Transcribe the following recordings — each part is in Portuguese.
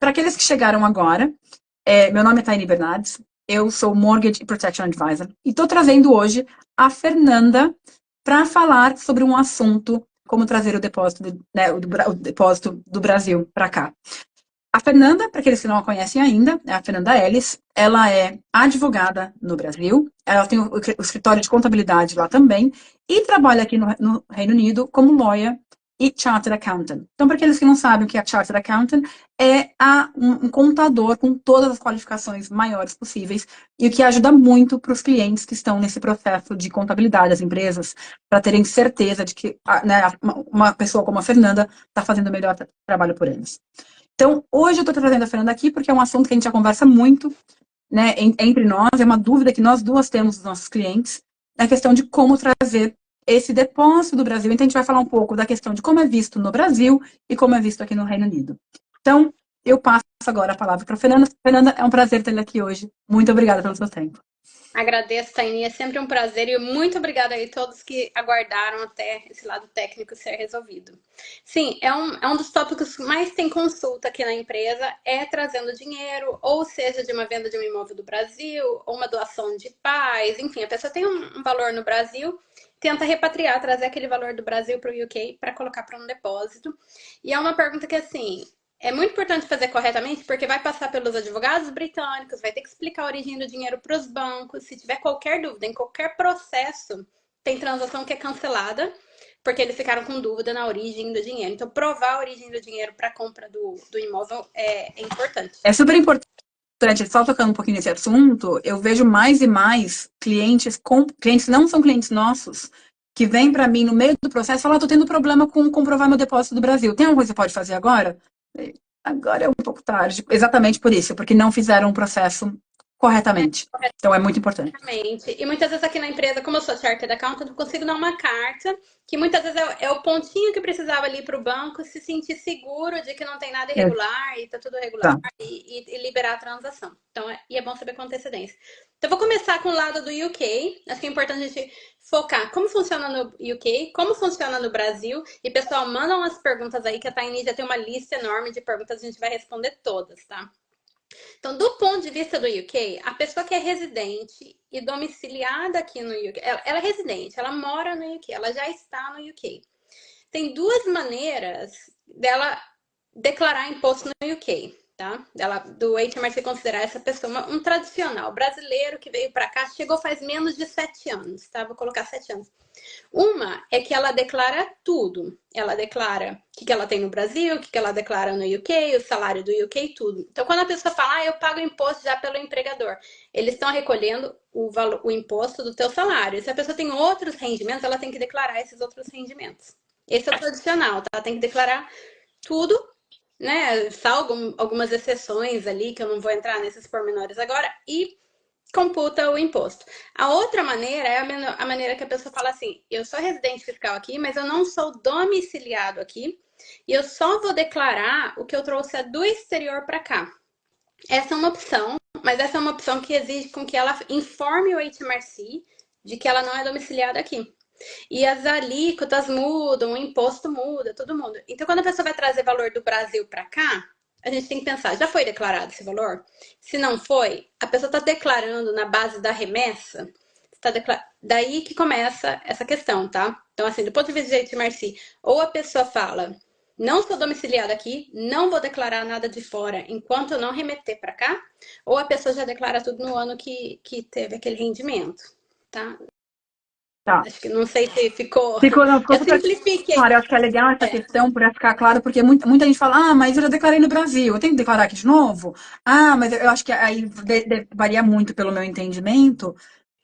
para aqueles que chegaram agora, meu nome é Taine Bernardes, eu sou Mortgage Protection Advisor e estou trazendo hoje a Fernanda para falar sobre um assunto como trazer o depósito, o depósito do Brasil para cá. A Fernanda, para aqueles que não a conhecem ainda, é a Fernanda Ellis. Ela é advogada no Brasil, ela tem o escritório de contabilidade lá também e trabalha aqui no Reino Unido como lawyer e Chartered Accountant. Então, para aqueles que não sabem o que é Chartered Accountant, é um contador com todas as qualificações maiores possíveis e o que ajuda muito para os clientes que estão nesse processo de contabilidade das empresas, para terem certeza de que uma pessoa como a Fernanda está fazendo o melhor trabalho por eles. Então, hoje eu estou trazendo a Fernanda aqui porque é um assunto que a gente já conversa muito, né, entre nós, é uma dúvida que nós duas temos dos nossos clientes, é a questão de como trazer esse depósito do Brasil. Então, a gente vai falar um pouco da questão de como é visto no Brasil e como é visto aqui no Reino Unido. Então, eu passo agora a palavra para a Fernanda. Fernanda, é um prazer tê-la aqui hoje. Muito obrigada pelo seu tempo. Agradeço, Taini, é sempre um prazer e muito obrigada aí a todos que aguardaram até esse lado técnico ser resolvido. Sim, é um dos tópicos que mais tem consulta aqui na empresa, é trazendo dinheiro, ou seja, de uma venda de um imóvel do Brasil, ou uma doação de pais, enfim, a pessoa tem um valor no Brasil, tenta repatriar, trazer aquele valor do Brasil para o UK para colocar para um depósito. E é uma pergunta que, assim, é muito importante fazer corretamente, porque vai passar pelos advogados britânicos, vai ter que explicar a origem do dinheiro para os bancos. Se tiver qualquer dúvida, em qualquer processo, tem transação que é cancelada, porque eles ficaram com dúvida na origem do dinheiro. Então, provar a origem do dinheiro para a compra do imóvel é importante. É super importante. Só tocando um pouquinho nesse assunto, eu vejo mais e mais clientes que não são clientes nossos, que vêm para mim no meio do processo e falam, tô tendo problema com comprovar meu depósito do Brasil. Tem alguma coisa que você pode fazer agora? Agora é um pouco tarde, exatamente por isso, porque não fizeram o processo corretamente. Então é muito importante. Exatamente. E muitas vezes aqui na empresa, como eu sou Chartered Accountant, eu consigo dar uma carta que muitas vezes é o pontinho que precisava ali para o banco se sentir seguro de que não tem nada irregular e está tudo regular e liberar a transação. Então, é bom saber com antecedência. Então, eu vou começar com o lado do UK. Acho que é importante a gente focar como funciona no UK, como funciona no Brasil. E, pessoal, mandam as perguntas aí, que a Taini já tem uma lista enorme de perguntas, a gente vai responder todas, tá? Então, do ponto de vista do UK, a pessoa que é residente e domiciliada aqui no UK, ela é residente, ela mora no UK, ela já está no UK. Tem duas maneiras dela declarar imposto no UK, tá? Do HMRC considerar essa pessoa um tradicional brasileiro que veio para cá, chegou faz menos de 7 anos, tá? Vou colocar 7 anos. Uma é que ela declara tudo. Ela declara o que ela tem no Brasil, o que ela declara no UK, o salário do UK, tudo. Então, quando a pessoa fala, eu pago imposto já pelo empregador, eles estão recolhendo o imposto do teu salário. E se a pessoa tem outros rendimentos, ela tem que declarar esses outros rendimentos. Esse é o tradicional, tá? Tem que declarar tudo, né? Salvo algumas exceções ali, que eu não vou entrar nesses pormenores agora, e computa o imposto. A outra maneira é a maneira que a pessoa fala assim, eu sou residente fiscal aqui, mas eu não sou domiciliado aqui, e eu só vou declarar o que eu trouxe do exterior para cá. Essa é uma opção, mas essa é uma opção que exige com que ela informe o HMRC de que ela não é domiciliada aqui. E as alíquotas mudam, o imposto muda, todo mundo. Então, quando a pessoa vai trazer valor do Brasil para cá, a gente tem que pensar, já foi declarado esse valor? Se não foi, a pessoa está declarando na base da remessa, daí que começa essa questão, tá? Então, assim, do ponto de vista de HMRC, ou a pessoa fala, não sou domiciliada aqui, não vou declarar nada de fora enquanto eu não remeter para cá, ou a pessoa já declara tudo no ano que teve aquele rendimento, tá? Tá. Acho que não sei se ficou. Não, eu simplifiquei. Claro, eu acho que é legal essa questão para ficar claro, porque muita gente fala, mas eu já declarei no Brasil, eu tenho que declarar aqui de novo? Mas eu acho que aí varia muito pelo meu entendimento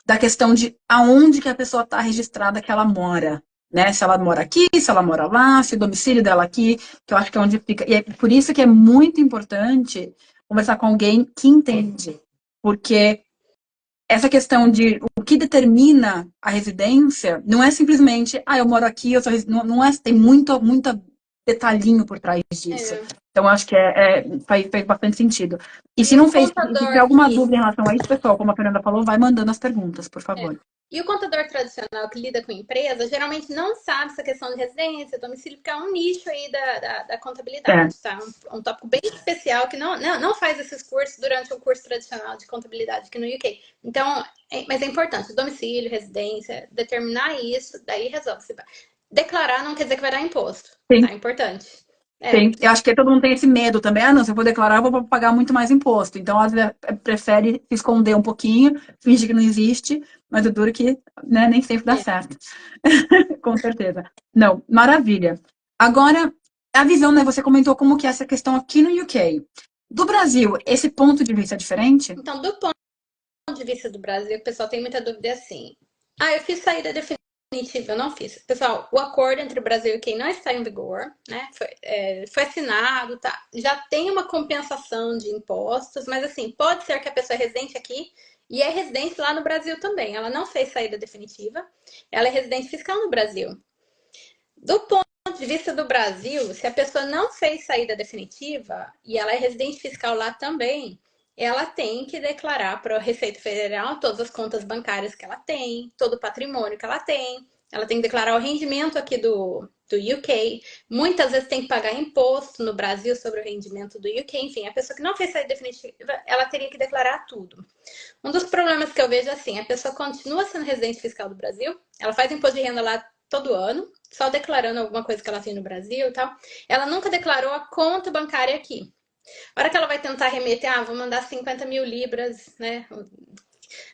da questão de aonde que a pessoa está registrada que ela mora, né? Se ela mora aqui, se ela mora lá, se o domicílio dela aqui, que eu acho que é onde fica. E é por isso que é muito importante conversar com alguém que entende, porque essa questão de o que determina a residência não é simplesmente, eu moro aqui, eu sou não é, tem muito detalhinho por trás disso. Então, acho que faz bastante sentido. E se não fez, se tiver alguma dúvida em relação a isso, pessoal, como a Fernanda falou, vai mandando as perguntas, por favor. E o contador tradicional que lida com empresa, geralmente não sabe essa questão de residência, domicílio, porque é um nicho aí da contabilidade, tá? Um tópico bem especial que não faz esses cursos durante um curso tradicional de contabilidade aqui no UK. Então, mas é importante, domicílio, residência, determinar isso, daí resolve. Declarar não quer dizer que vai dar imposto, Sim. tá? É importante. Sim, eu acho que todo mundo tem esse medo também. Ah, não, se eu vou declarar, eu vou pagar muito mais imposto. Então, às vezes, prefere se esconder um pouquinho, fingir que não existe, mas o duro que, né, nem sempre dá certo. Com certeza. Não, maravilha. Agora, a visão, né, você comentou como que é essa questão aqui no UK. Do Brasil, esse ponto de vista é diferente? Então, do ponto de vista do Brasil, o pessoal tem muita dúvida assim. Ah, eu fiz saída definitiva, eu não fiz. Pessoal, o acordo entre o Brasil e o UK não está em vigor, né? Foi assinado, tá? Já tem uma compensação de impostos, mas assim, pode ser que a pessoa é residente aqui e é residente lá no Brasil também. Ela não fez saída definitiva, ela é residente fiscal no Brasil. Do ponto de vista do Brasil, se a pessoa não fez saída definitiva e ela é residente fiscal lá também, ela tem que declarar para a Receita Federal todas as contas bancárias que ela tem, todo o patrimônio que ela tem. Ela tem que declarar o rendimento aqui do UK. Muitas vezes tem que pagar imposto no Brasil sobre o rendimento do UK. Enfim, a pessoa que não fez saída definitiva, ela teria que declarar tudo. Um dos problemas que eu vejo é assim, a pessoa continua sendo residente fiscal do Brasil, ela faz imposto de renda lá todo ano, só declarando alguma coisa que ela tem no Brasil e tal. Ela nunca declarou a conta bancária aqui. A hora que ela vai tentar remeter, vou mandar 50 mil libras, né?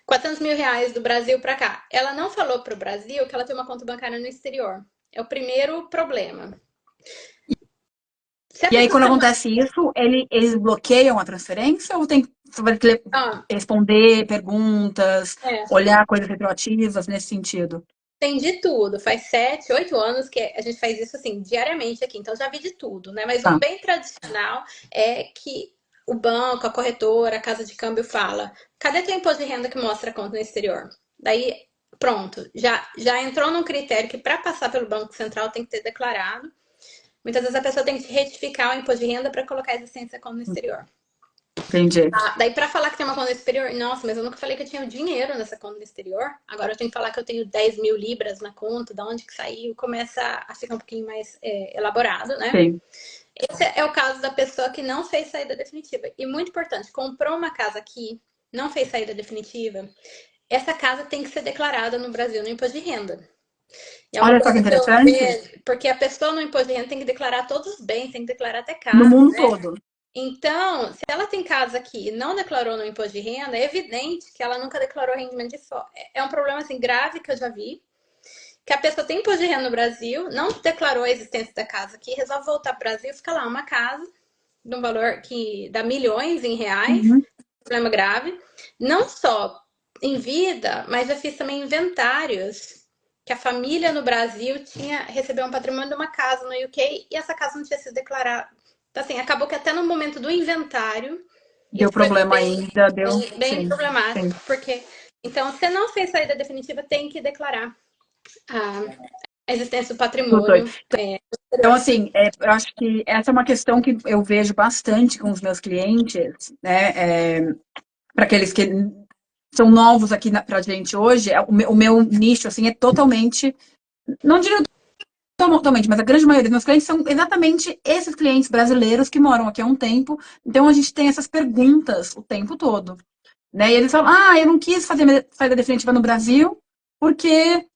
400 mil reais do Brasil para cá. Ela não falou para o Brasil que ela tem uma conta bancária no exterior. É o primeiro problema. E aí, quando acontece isso, eles bloqueiam a transferência ou tem que responder perguntas, olhar coisas retroativas nesse sentido? Tem de tudo. Faz 7, 8 anos que a gente faz isso assim, diariamente aqui. Então já vi de tudo, né? Mas um bem tradicional é que o banco, a corretora, a casa de câmbio fala: cadê teu imposto de renda que mostra a conta no exterior? Daí, pronto, já entrou num critério que para passar pelo Banco Central tem que ter declarado. Muitas vezes a pessoa tem que retificar o imposto de renda para colocar a existência da conta no exterior. Entendi. Daí, para falar que tem uma conta no exterior, nossa, mas eu nunca falei que eu tinha dinheiro nessa conta no exterior. Agora eu tenho que falar que eu tenho 10 mil libras na conta, da onde que saiu, começa a ficar um pouquinho mais elaborado, né? Sim. Esse é o caso da pessoa que não fez saída definitiva. E muito importante, comprou uma casa aqui, não fez saída definitiva, essa casa tem que ser declarada no Brasil no imposto de renda. Olha só que interessante. Porque a pessoa no imposto de renda tem que declarar todos os bens, tem que declarar até casa. No mundo todo. Então, se ela tem casa aqui e não declarou no imposto de renda, é evidente que ela nunca declarou rendimento de fora. É um problema assim, grave que eu já vi. Que a pessoa tem imposto de renda no Brasil, não declarou a existência da casa aqui, resolve voltar para o Brasil, fica lá uma casa de um valor que dá milhões em reais, problema grave. Não só em vida, mas já fiz também inventários que a família no Brasil recebeu um patrimônio de uma casa no UK e essa casa não tinha sido declarada. Então, assim, acabou que até no momento do inventário deu problema ainda, bem problemático, sim. Porque então, se não fez saída definitiva, tem que declarar a existência do patrimônio. Então, assim, eu acho que essa é uma questão que eu vejo bastante com os meus clientes, né? Para aqueles que são novos aqui para a gente hoje, o meu nicho, assim, é totalmente, não diria totalmente, mas a grande maioria dos meus clientes são exatamente esses clientes brasileiros que moram aqui há um tempo. Então, a gente tem essas perguntas o tempo todo, né? E eles falam, eu não quis fazer saída definitiva no Brasil porque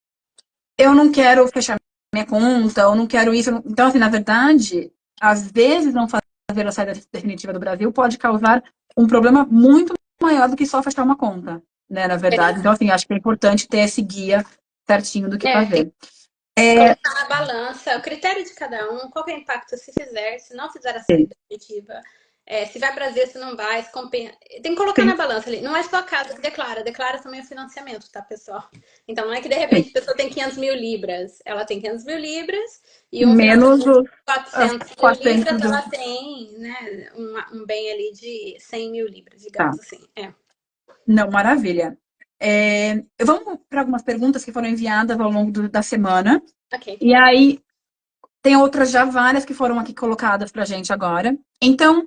eu não quero fechar minha conta, eu não quero isso. Então, assim, na verdade, às vezes não fazer a saída definitiva do Brasil pode causar um problema muito maior do que só fechar uma conta, né, na verdade. Então, assim, acho que é importante ter esse guia certinho do que fazer. Colocar na balança o critério de cada um, qual é o impacto se fizer, se não fizer a saída definitiva, se vai Brasil, se não vai, se compensa. Tem que colocar na balança ali. Não é só a casa que declara também o financiamento, tá, pessoal? Então, não é que de repente a pessoa tem 500 mil libras, ela tem 500 mil libras e menos os 400 mil libras, ela tem, né, um bem ali de 100 mil libras, digamos assim. Não, maravilha. Vamos para algumas perguntas que foram enviadas ao longo da semana. Ok. E aí, tem outras já várias que foram aqui colocadas para a gente agora. Então,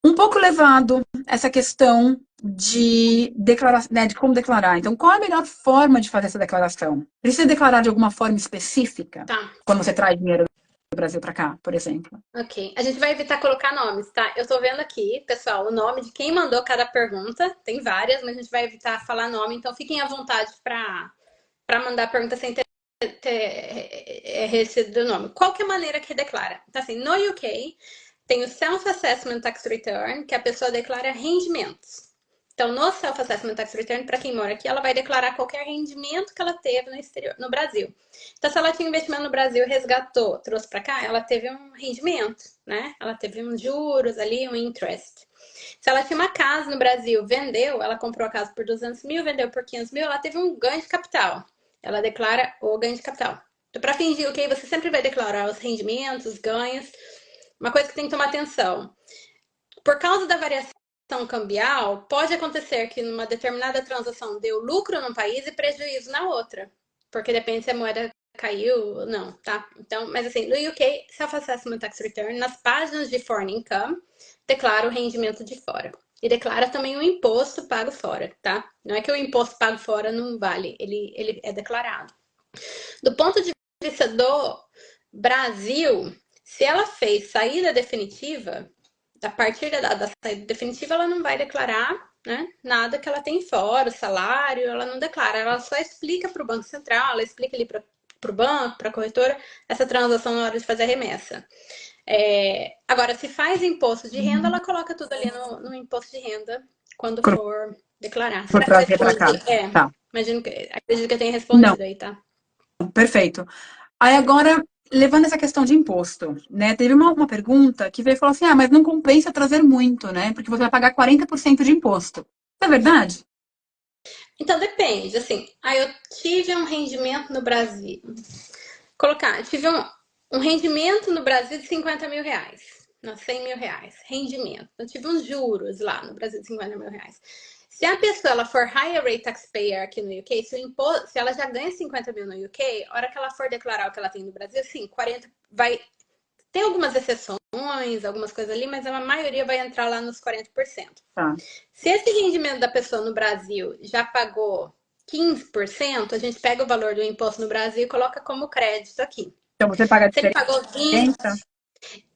um pouco levado essa questão de declaração, né, de como declarar. Então, qual é a melhor forma de fazer essa declaração? Precisa declarar de alguma forma específica? Tá. Quando você traz dinheiro do Brasil para cá, por exemplo. Ok. A gente vai evitar colocar nomes, tá? Eu tô vendo aqui, pessoal, o nome de quem mandou cada pergunta. Tem várias, mas a gente vai evitar falar nome. Então, fiquem à vontade para mandar a pergunta sem ter recebido o nome. Qual que é a maneira que declara? Então, assim, no UK, tem o Self-Assessment Tax Return, que a pessoa declara rendimentos. Então, no Self-Assessment Tax Return, para quem mora aqui, ela vai declarar qualquer rendimento que ela teve no exterior, no Brasil. Então, se ela tinha investimento no Brasil, resgatou, trouxe para cá, ela teve um rendimento, né? Ela teve uns juros ali, um interest. Se ela tinha uma casa no Brasil, vendeu, ela comprou a casa por 200 mil, vendeu por 500 mil, ela teve um ganho de capital. Ela declara o ganho de capital. Então, para fingir o que você sempre vai declarar os rendimentos, os ganhos. Uma coisa que tem que tomar atenção. Por causa da variação cambial, pode acontecer que numa determinada transação deu lucro num país e prejuízo na outra. Porque depende se a moeda caiu ou não, tá? Então, mas assim, no UK, Self-Assessment Tax Return, nas páginas de Foreign Income, declara o rendimento de fora. E declara também o imposto pago fora, tá? Não é que o imposto pago fora não vale, ele é declarado. Do ponto de vista do Brasil, se ela fez saída definitiva, a partir da saída definitiva, ela não vai declarar, né, nada que ela tem fora, o salário, ela não declara, ela só explica para o Banco Central, ela explica ali para o banco, para a corretora, essa transação na hora de fazer a remessa. Agora, se faz imposto de renda, ela coloca tudo ali no imposto de renda quando for declarar. Por trazer para cá. Tá. Acredito que eu tenha respondido não. aí, tá? Perfeito. Aí agora, levando essa questão de imposto, né? Teve uma pergunta que veio e falou assim, mas não compensa trazer muito, né? Porque você vai pagar 40% de imposto. Isso é verdade? Então, depende, assim, eu tive um rendimento no Brasil, tive um rendimento no Brasil de 50 mil reais, não, 100 mil reais, rendimento. Eu tive uns juros lá no Brasil de 50 mil reais. Se a pessoa ela for higher rate taxpayer aqui no UK, se ela já ganha 50 mil no UK, a hora que ela for declarar o que ela tem no Brasil, sim, 40 vai. Tem algumas exceções, algumas coisas ali, mas a maioria vai entrar lá nos 40%. Tá. Se esse rendimento da pessoa no Brasil já pagou 15%, a gente pega o valor do imposto no Brasil e coloca como crédito aqui. Então você paga Se ele pagou 20%,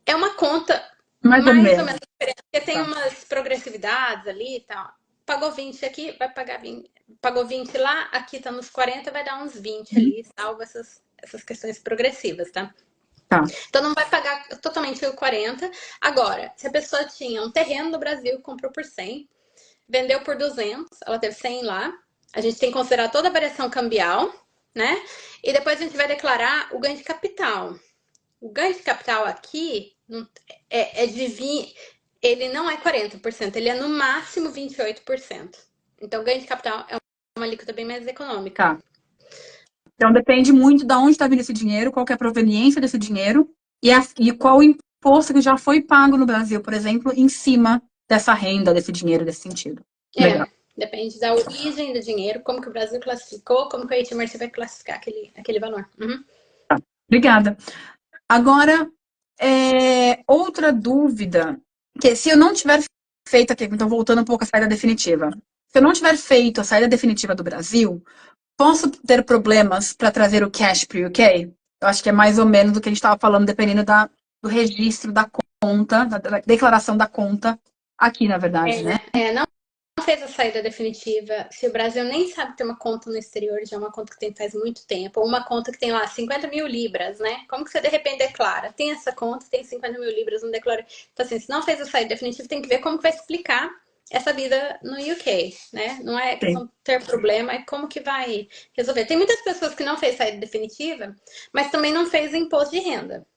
é uma conta mais ou menos diferente, porque tem umas progressividades ali e tal. Pagou 20 aqui, vai pagar 20. Pagou 20 lá, aqui tá nos 40, vai dar uns 20 ali, salvo essas questões progressivas, tá? Então não vai pagar totalmente o 40. Agora, se a pessoa tinha um terreno no Brasil, comprou por 100, vendeu por 200, ela teve 100 lá, a gente tem que considerar toda a variação cambial, né? E depois a gente vai declarar o ganho de capital. O ganho de capital aqui ele não é 40%, ele é no máximo 28%. Então, o ganho de capital é uma alíquota bem mais econômica. Tá. Então, depende muito de onde está vindo esse dinheiro, qual que é a proveniência desse dinheiro e qual o imposto que já foi pago no Brasil, por exemplo, em cima dessa renda, desse dinheiro, desse sentido. Legal. Depende da origem do dinheiro, como que o Brasil classificou, como que a HMRC vai classificar aquele valor. Uhum. Tá. Obrigada. Agora, outra dúvida, que se eu não tiver feito aqui, então voltando um pouco à saída definitiva, se eu não tiver feito a saída definitiva do Brasil, posso ter problemas para trazer o cash para o UK? Eu acho que é mais ou menos do que a gente estava falando, dependendo do registro da conta, da declaração da conta aqui, na verdade, né? Não fez a saída definitiva, se o Brasil nem sabe ter uma conta no exterior, já é uma conta que tem faz muito tempo, ou uma conta que tem lá 50 mil libras, né? Como que você de repente declara? Tem essa conta, tem 50 mil libras, não declara. Então, assim, se não fez a saída definitiva, tem que ver como que vai explicar essa vida no UK, né? Não é questão de ter problema, é como que vai resolver. Tem muitas pessoas que não fez saída definitiva, mas também não fez imposto de renda.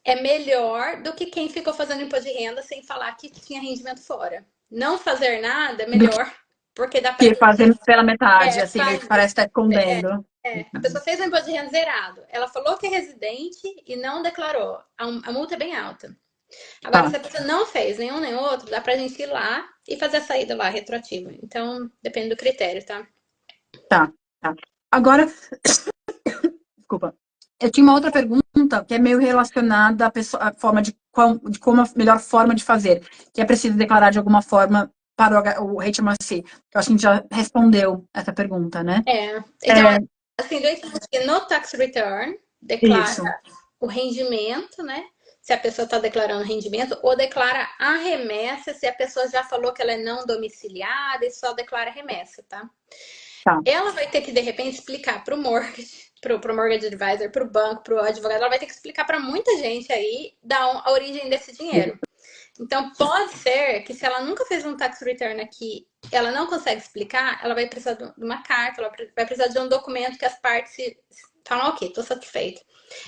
É melhor do que quem ficou fazendo imposto de renda sem falar que tinha rendimento fora. Não fazer nada é melhor, porque dá para... fazer pela metade, assim, parece estar escondendo. A pessoa fez um imposto de renda zerado. Ela falou que é residente e não declarou. A multa é bem alta. Agora, se a pessoa não fez nenhum nem outro, dá pra gente ir lá e fazer a saída lá, retroativa. Então, depende do critério, tá? Tá. Agora, desculpa. Eu tinha uma outra pergunta que é meio relacionada à forma como a melhor forma de fazer, que é preciso declarar de alguma forma para o HMRC? Eu acho que a gente já respondeu essa pergunta, né? Então, assim, no tax return, declara Isso. o rendimento, né? Se a pessoa está declarando rendimento, ou declara a remessa se a pessoa já falou que ela é não domiciliada e só declara remessa, tá? Ela vai ter que, de repente, explicar para o mortgage, pro mortgage advisor, para o banco, para o advogado, ela vai ter que explicar para muita gente aí a origem desse dinheiro. Então, pode ser que se ela nunca fez um tax return aqui, ela não consegue explicar, ela vai precisar de uma carta, ela vai precisar de um documento que as partes falam, ok, estou satisfeito.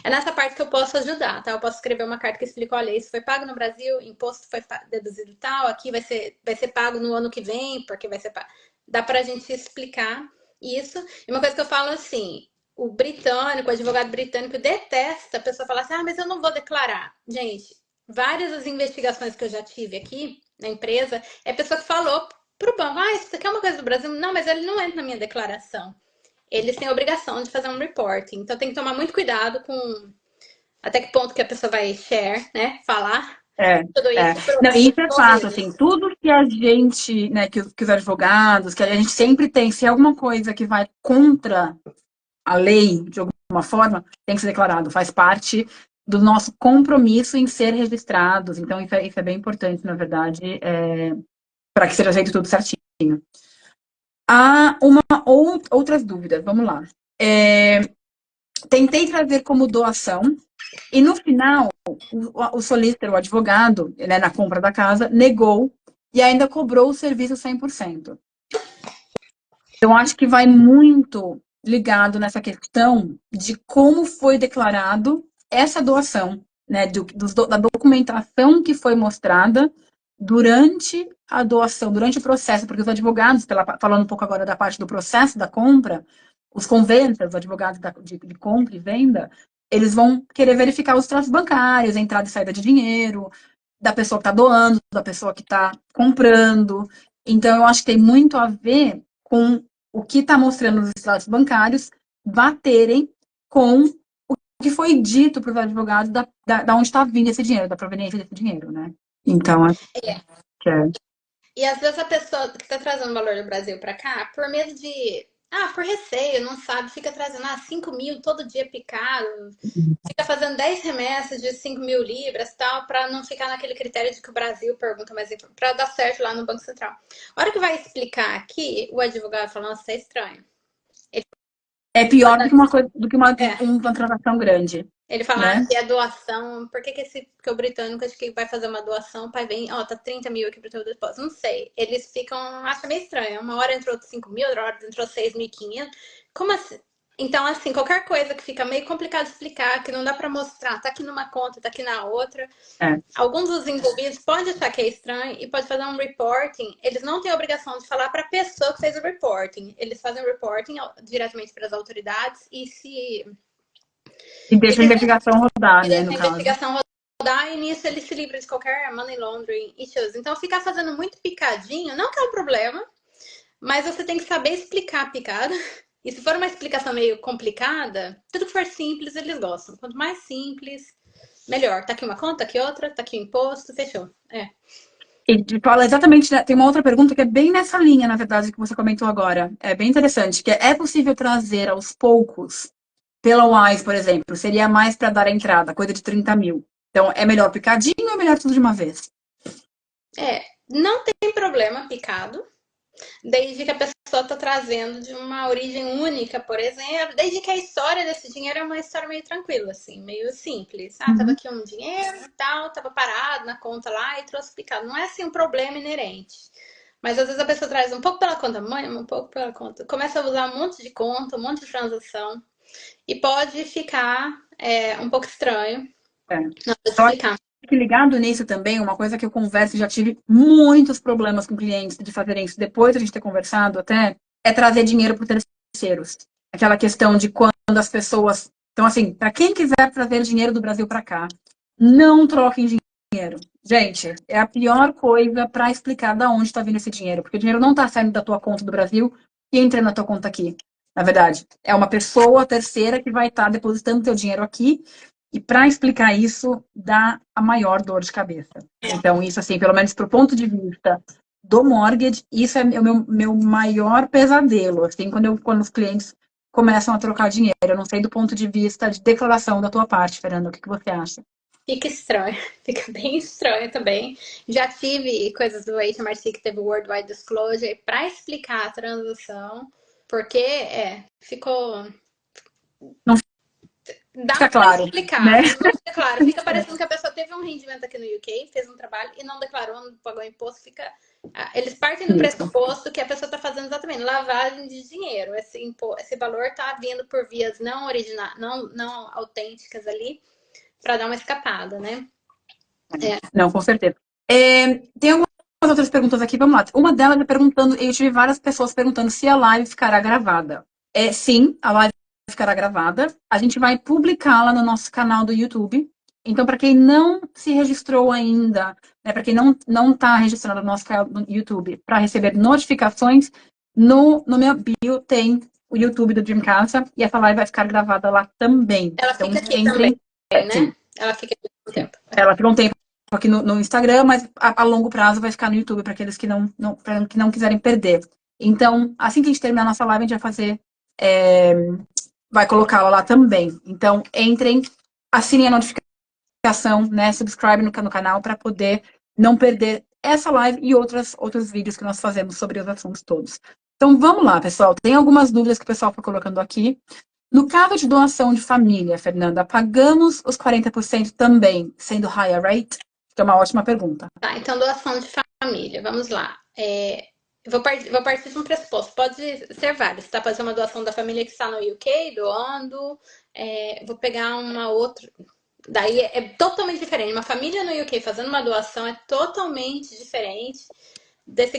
É nessa parte que eu posso ajudar, tá? Eu posso escrever uma carta que explica, olha, isso foi pago no Brasil, imposto foi deduzido tal, aqui vai ser pago no ano que vem, porque vai ser pago. Dá pra gente explicar isso. E uma coisa que eu falo assim, o britânico, o advogado britânico detesta a pessoa falar assim, mas eu não vou declarar. Gente, várias das investigações que eu já tive aqui na empresa, é a pessoa que falou pro banco, isso aqui é uma coisa do Brasil? Não, mas ele não entra na minha declaração. Eles têm a obrigação de fazer um reporting. Então tem que tomar muito cuidado com até que ponto que a pessoa vai share, né? Falar. Tudo isso. Não, isso é fácil, assim, tudo que a gente, né, que os advogados, que a gente sempre tem, se é alguma coisa que vai contra a lei, de alguma forma, tem que ser declarado, faz parte do nosso compromisso em ser registrados. Então, isso é bem importante, na verdade, para que seja feito tudo certinho. Há outras dúvidas, vamos lá. Tentei trazer como doação, e no final, o solicitor, o advogado, né, na compra da casa, negou e ainda cobrou o serviço 100%. Eu acho que vai muito ligado nessa questão de como foi declarado essa doação, né, da documentação que foi mostrada durante a doação, durante o processo, porque os advogados, falando um pouco agora da parte do processo da compra, os conventas, os advogados de compra e venda, eles vão querer verificar os traços bancários, a entrada e saída de dinheiro, da pessoa que está doando, da pessoa que está comprando. Então, eu acho que tem muito a ver com o que está mostrando nos extratos bancários baterem com o que foi dito para os advogados da onde está vindo esse dinheiro, da proveniência desse dinheiro, né? Então, E às vezes a pessoa que está trazendo valor do Brasil para cá, por medo de. Por receio, não sabe, fica trazendo 5 mil todo dia picado, fica fazendo 10 remessas de 5 mil libras tal, para não ficar naquele critério de que o Brasil pergunta mais para dar certo lá no Banco Central. A hora que vai explicar aqui, o advogado fala, nossa, é estranho. É pior do que uma transação grande. Ele fala, né? Que é doação, por que o britânico acho que vai fazer uma doação, o pai vem, tá 30 mil aqui pro teu depósito. Não sei. Eles ficam, acham meio estranho. Uma hora entrou 5 mil, outra hora entrou 6.500. Como assim? Então, assim, qualquer coisa que fica meio complicado de explicar, que não dá para mostrar, tá aqui numa conta, tá aqui na outra. Alguns dos envolvidos podem achar que é estranho e pode fazer um reporting. Eles não têm a obrigação de falar para a pessoa que fez o reporting. Eles fazem o reporting diretamente para as autoridades e deixa a investigação rodar, né, no caso. Investigação rodar e nisso ele se livra de qualquer money laundering issues. Então, ficar fazendo muito picadinho, não que é um problema, mas você tem que saber explicar a picada. E se for uma explicação meio complicada, tudo que for simples, eles gostam. Quanto mais simples, melhor. Tá aqui uma conta, tá aqui outra, tá aqui o imposto, fechou. E fala exatamente, né, tem uma outra pergunta que é bem nessa linha, na verdade, que você comentou agora. É bem interessante, que é possível trazer aos poucos, pela WISE, por exemplo, seria mais para dar a entrada, coisa de 30 mil. Então, é melhor picadinho ou é melhor tudo de uma vez? Não tem problema picado, desde que a pessoa está trazendo de uma origem única, por exemplo, desde que a história desse dinheiro é uma história meio tranquila, assim, meio simples. Tava aqui um dinheiro e tal, tava parado na conta lá e trouxe picado. Não é assim um problema inerente. Mas às vezes a pessoa traz um pouco pela conta mãe, um pouco pela conta. Começa a usar um monte de conta, um monte de transação. E pode ficar um pouco estranho. Não vou explicar. Que ligado nisso também, uma coisa que eu converso, já tive muitos problemas com clientes de fazerem isso, depois de a gente ter conversado até, é trazer dinheiro para terceiros. Aquela questão de quando as pessoas... Então, assim, para quem quiser trazer dinheiro do Brasil para cá, não troquem dinheiro. Gente, é a pior coisa para explicar de onde está vindo esse dinheiro, porque o dinheiro não está saindo da tua conta do Brasil e entrando na tua conta aqui. Na verdade, é uma pessoa terceira que vai estar depositando teu dinheiro aqui. E para explicar isso, dá a maior dor de cabeça. Então, isso, assim, pelo menos para o ponto de vista do mortgage. Isso é o meu maior pesadelo, assim, quando os clientes começam a trocar dinheiro. Eu não sei do ponto de vista de declaração da tua parte, Fernanda, o que você acha? Fica estranho, fica bem estranho também. Já tive coisas do HMRC que teve o Worldwide Disclosure para explicar a transação, porque ficou. Não Dá fica para claro, explicar, né? mas não fica claro. Fica parecendo que a pessoa teve um rendimento aqui no UK, fez um trabalho e não declarou, não pagou imposto. Eles partem do Isso. pressuposto que a pessoa está fazendo exatamente lavagem de dinheiro. Esse valor está vindo por vias não originais, não autênticas ali, para dar uma escapada, né? Não, com certeza. Tem algumas outras perguntas aqui, vamos lá. Uma delas é perguntando, eu tive várias pessoas perguntando se a live ficará gravada. Sim, a live ficará gravada. A gente vai publicá-la no nosso canal do YouTube. Então, para quem não se registrou ainda, né, para quem não está registrado no nosso canal do YouTube para receber notificações, no meu bio tem o YouTube do Dream Casa e essa live vai ficar gravada lá também. Ela Então, fica aqui entrem. também, Sim, né? Ela fica aqui por um sim. tempo. Ela fica um tempo aqui no Instagram, mas a longo prazo vai ficar no YouTube, para aqueles que não quiserem perder. Então, assim que a gente terminar a nossa live, a gente vai fazer, vai colocá-la lá também. Então, entrem, assinem a notificação, né, subscribe no canal para poder não perder essa live e outros vídeos que nós fazemos sobre os assuntos todos. Então, vamos lá, pessoal. Tem algumas dúvidas que o pessoal foi colocando aqui. No caso de doação de família, Fernanda, pagamos os 40% também, sendo higher rate? Que é uma ótima pergunta. Tá, então doação de família, vamos lá. Vou partir de um pressuposto, pode ser vários, tá? Pode ser uma doação da família que está no UK, doando, vou pegar uma outra, daí é totalmente diferente. Uma família no UK fazendo uma doação é totalmente diferente desse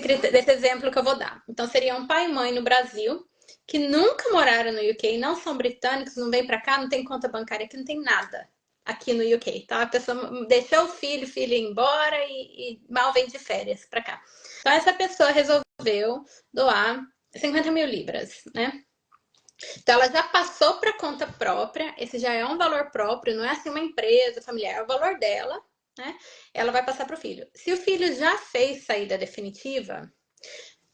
exemplo que eu vou dar. Então seria um pai e mãe no Brasil, que nunca moraram no UK, não são britânicos, não vem para cá, não tem conta bancária aqui, não tem nada aqui no UK, tá? A pessoa deixou o filho ir embora e mal vem de férias para cá. Então essa pessoa resolveu doar 50 mil libras, né? Então ela já passou para conta própria, esse já é um valor próprio, não é assim uma empresa familiar, é o valor dela, né? Ela vai passar para o filho. Se o filho já fez saída definitiva,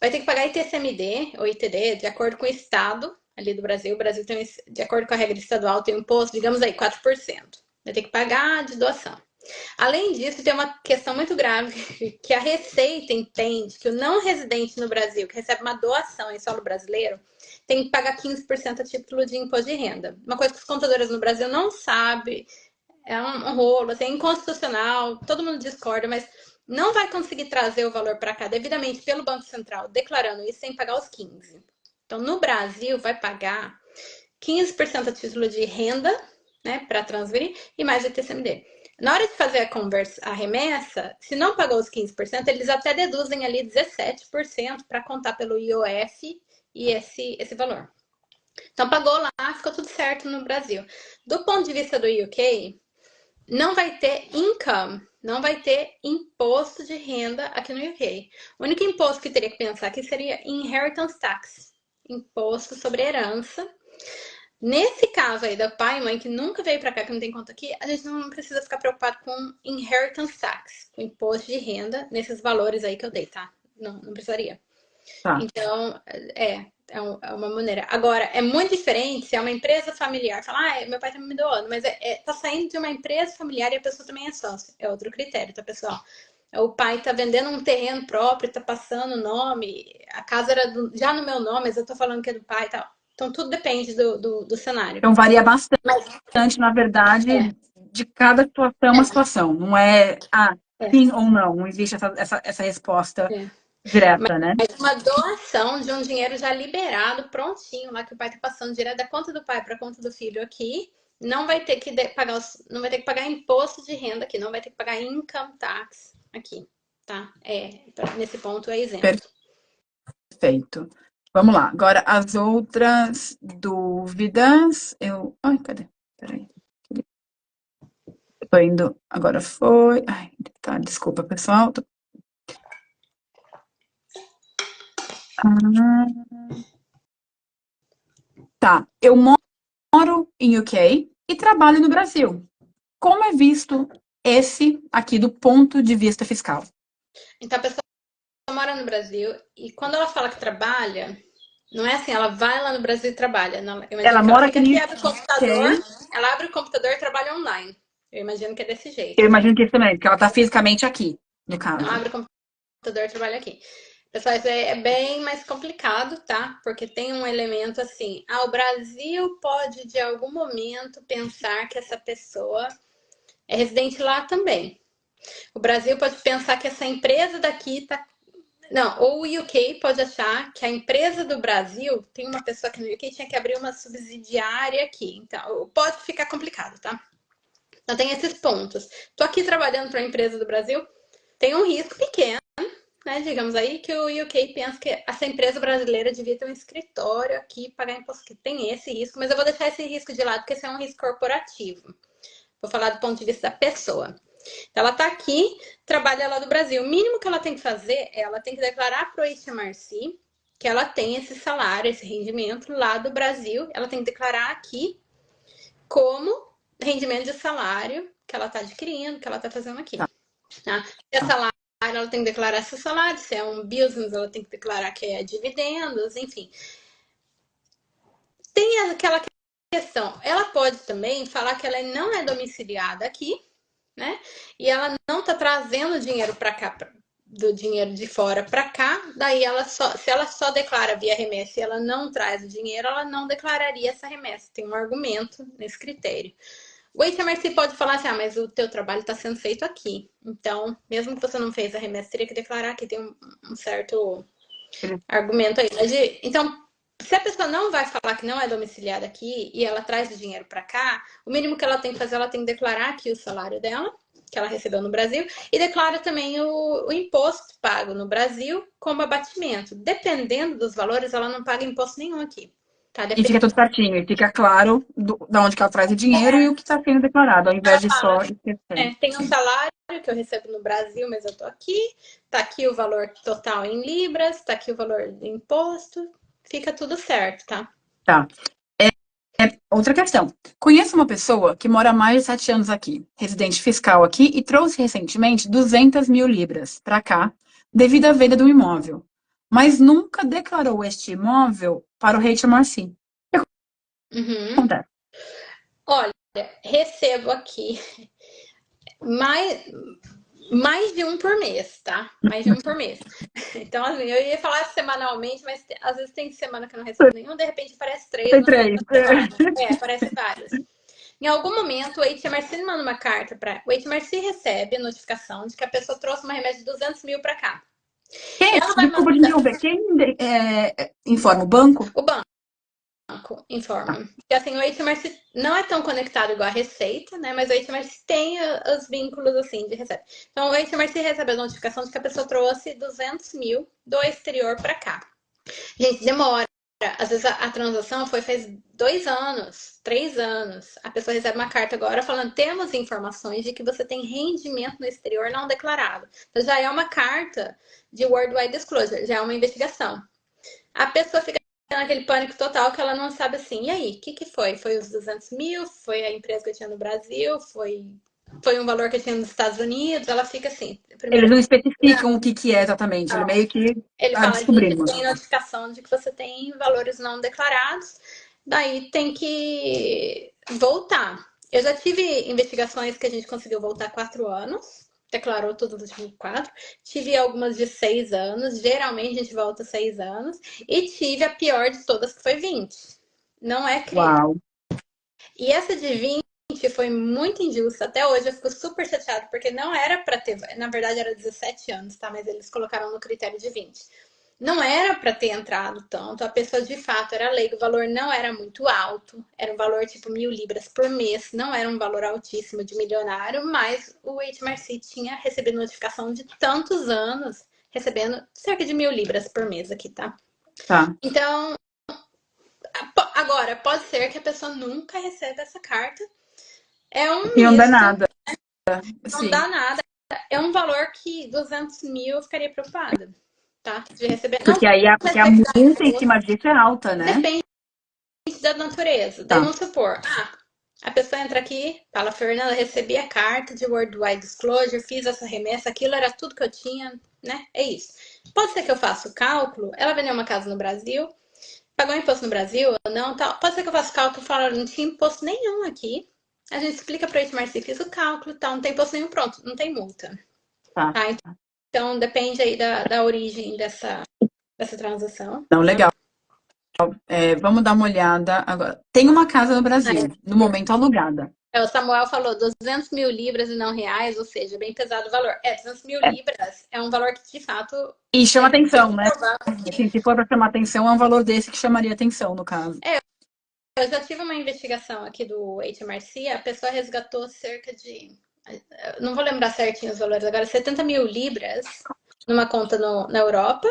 vai ter que pagar ITCMD ou ITD de acordo com o estado ali do Brasil. O Brasil tem, de acordo com a regra estadual, tem um imposto, digamos aí, 4%. Vai ter que pagar de doação. Além disso, tem uma questão muito grave que a Receita entende que o não residente no Brasil que recebe uma doação em solo brasileiro tem que pagar 15% a título de imposto de renda. Uma coisa que os contadores no Brasil não sabem, é um rolo, assim, é inconstitucional, todo mundo discorda, mas não vai conseguir trazer o valor para cá devidamente pelo Banco Central, declarando isso sem pagar os 15%. Então, no Brasil, vai pagar 15% a título de renda, né, para transferir, e mais o ITCMD. Na hora de fazer a remessa, se não pagou os 15%, eles até deduzem ali 17% para contar pelo IOF e esse valor. Então, pagou lá, ficou tudo certo no Brasil. Do ponto de vista do UK, não vai ter income, não vai ter imposto de renda aqui no UK. O único imposto que teria que pensar aqui seria inheritance tax, imposto sobre herança. Nesse caso aí da pai e mãe que nunca veio para cá, que não tem conta aqui, a gente não precisa ficar preocupado com inheritance tax, com imposto de renda, nesses valores aí que eu dei, tá? Não precisaria. Tá. Então, é uma maneira. Agora, é muito diferente se é uma empresa familiar. Falar, meu pai tá me doando, mas tá saindo de uma empresa familiar e a pessoa também é sócio. É outro critério, tá, pessoal? O pai tá vendendo um terreno próprio, tá passando o nome, a casa era já no meu nome, mas eu tô falando que é do pai e tal. Então, tudo depende do cenário. Então, varia bastante, na verdade, de cada situação uma situação. Não é sim ou não. Não existe essa resposta direta, né? Mas uma doação de um dinheiro já liberado, prontinho, lá que o pai tá passando direto da conta do pai para a conta do filho aqui, não vai ter que pagar imposto de renda aqui, não vai ter que pagar income tax aqui, tá? Nesse ponto é isento. Perfeito. Vamos lá. Agora, as outras dúvidas. Ai, cadê? Peraí. Tô indo. Agora foi. Ai, tá. Desculpa, pessoal. Tá. Eu moro em UK e trabalho no Brasil. Como é visto esse aqui do ponto de vista fiscal? Então, a pessoa mora no Brasil e quando ela fala que trabalha, não é assim, ela vai lá no Brasil e trabalha. Não, eu imagino Ela que mora fica aqui aqui, no abre o computador, UK. ela abre o computador e trabalha online. Eu imagino que é desse Eu jeito, né? imagino que isso também, porque ela tá fisicamente aqui, no Ela caso. abre o computador e trabalha aqui. Pessoal, isso é bem mais complicado, tá? Porque tem um elemento assim, o Brasil pode de algum momento pensar que essa pessoa é residente lá também. O Brasil pode pensar que essa empresa daqui tá. Não, ou o UK pode achar que a empresa do Brasil, tem uma pessoa aqui no UK, tinha que abrir uma subsidiária aqui. Então, pode ficar complicado, tá? Então, tem esses pontos. Tô aqui trabalhando para a empresa do Brasil, tem um risco pequeno, né? Digamos aí que o UK pensa que essa empresa brasileira devia ter um escritório aqui, pagar imposto, que tem esse risco, mas eu vou deixar esse risco de lado, porque esse é um risco corporativo. Vou falar do ponto de vista da pessoa. Então, ela está aqui, trabalha lá do Brasil. O mínimo que ela tem que fazer é ela tem que declarar para o HMRC que ela tem esse salário, esse rendimento lá do Brasil. Ela tem que declarar aqui como rendimento de salário que ela está adquirindo, que ela está fazendo aqui. Tá? Se é salário, ela tem que declarar esse salário. Se é um business, ela tem que declarar que é dividendos, enfim. Tem aquela questão. Ela pode também falar que ela não é domiciliada aqui, né? E ela não tá trazendo dinheiro para cá, do dinheiro de fora para cá, daí ela só, se ela só declara via remessa e ela não traz o dinheiro, ela não declararia essa remessa. Tem um argumento nesse critério. O HMRC pode falar assim, mas o teu trabalho está sendo feito aqui. Então, mesmo que você não fez a remessa, teria que declarar que tem um certo argumento aí. Então, se a pessoa não vai falar que não é domiciliada aqui e ela traz o dinheiro para cá, o mínimo que ela tem que fazer, ela tem que declarar aqui o salário dela, que ela recebeu no Brasil, e declara também o imposto pago no Brasil como abatimento. Dependendo dos valores, ela não paga imposto nenhum aqui. Tá? E fica tudo certinho, e fica claro da onde que ela traz o dinheiro e o que está sendo declarado, ao invés Ela de fala, só esquecer. tem um salário que eu recebo no Brasil, mas eu tô aqui, tá aqui o valor total em libras, tá aqui o valor do imposto, fica tudo certo, tá? Tá. Outra questão. Conheço uma pessoa que mora há mais de 7 anos aqui, residente fiscal aqui, e trouxe recentemente 200 mil libras para cá, devido à venda do imóvel, mas nunca declarou este imóvel para o HMRC. O que Uhum. acontece? Olha, recebo aqui mais de um por mês, tá? Mais de um por mês. Então, assim, eu ia falar semanalmente, mas às vezes tem semana que eu não recebo nenhum, de repente aparece três Tem na mesma 3. semana. Aparece vários. Em algum momento, o HMRC manda uma carta para. O HMRC recebe a notificação de que a pessoa trouxe uma remessa de 200 mil para cá. Ela vai Desculpa de mandar. interromper. Quem informa? O banco? O banco informa. Porque assim, o HMRC não é tão conectado igual a Receita, né? Mas o HMRC tem os vínculos assim de Receita. Então, o HMRC recebe a notificação de que a pessoa trouxe 200 mil do exterior para cá. Gente, demora. Às vezes a transação foi faz 2 anos, 3 anos. A pessoa recebe uma carta agora falando: temos informações de que você tem rendimento no exterior não declarado. Então já é uma carta de Worldwide Disclosure, já é uma investigação. A pessoa fica naquele pânico total que ela não sabe assim, e aí, o que foi? Foi os 200 mil? Foi a empresa que eu tinha no Brasil? Foi um valor que eu tinha nos Estados Unidos? Ela fica assim. Primeiro, Eles não especificam o que é exatamente. Ele meio que ele fala de descobrimos. tem notificação de que você tem valores não declarados, daí tem que voltar. Eu já tive investigações que a gente conseguiu voltar 4 anos, declarou tudo dos 4. Tive algumas de 6 anos, geralmente a gente volta 6 anos. E tive a pior de todas, que foi 20. Não é crime. Uau. E essa de 20 foi muito injusta. Até hoje eu fico super chateada, porque não era para ter. Na verdade, era 17 anos, tá? Mas eles colocaram no critério de 20. Não era para ter entrado tanto. A pessoa de fato era leiga, o valor não era muito alto. Era um valor tipo 1.000 libras por mês. Não era um valor altíssimo de milionário, mas o HMRC tinha recebido notificação de tantos anos, recebendo cerca de 1.000 libras por mês aqui, tá? Tá. Então, agora, pode ser que a pessoa nunca receba essa carta. É um E não dá misto, nada. não Sim. dá nada. É um valor que 200 mil eu ficaria preocupada, tá? De receber. Não Porque aí porque a multa em cima disso é alta, né? depende da natureza. Daí Tá. vamos supor, a pessoa entra aqui, fala: Fernanda, recebi a carta de Worldwide Disclosure, fiz essa remessa, aquilo era tudo que eu tinha, né? É isso. Pode ser que eu faça o cálculo, ela vendeu uma casa no Brasil, pagou imposto no Brasil ou não, tal. Pode ser que eu faça o cálculo e fale, não tinha imposto nenhum aqui. A gente explica para o HMRC, fiz o cálculo, tal, não tem imposto nenhum, pronto, não tem multa. Tá. Tá? Então, depende aí da origem dessa transação. Não, legal. Vamos dar uma olhada agora. Tem uma casa no Brasil, no momento alugada. O Samuel falou 200 mil libras e não reais, ou seja, bem pesado o valor. 200 mil libras é um valor que, de fato... E chama atenção, né? Assim, se for para chamar atenção, é um valor desse que chamaria atenção, no caso. Eu já tive uma investigação aqui do HMRC, a pessoa resgatou cerca de... Não vou lembrar certinho os valores agora, 70 mil libras numa conta na Europa.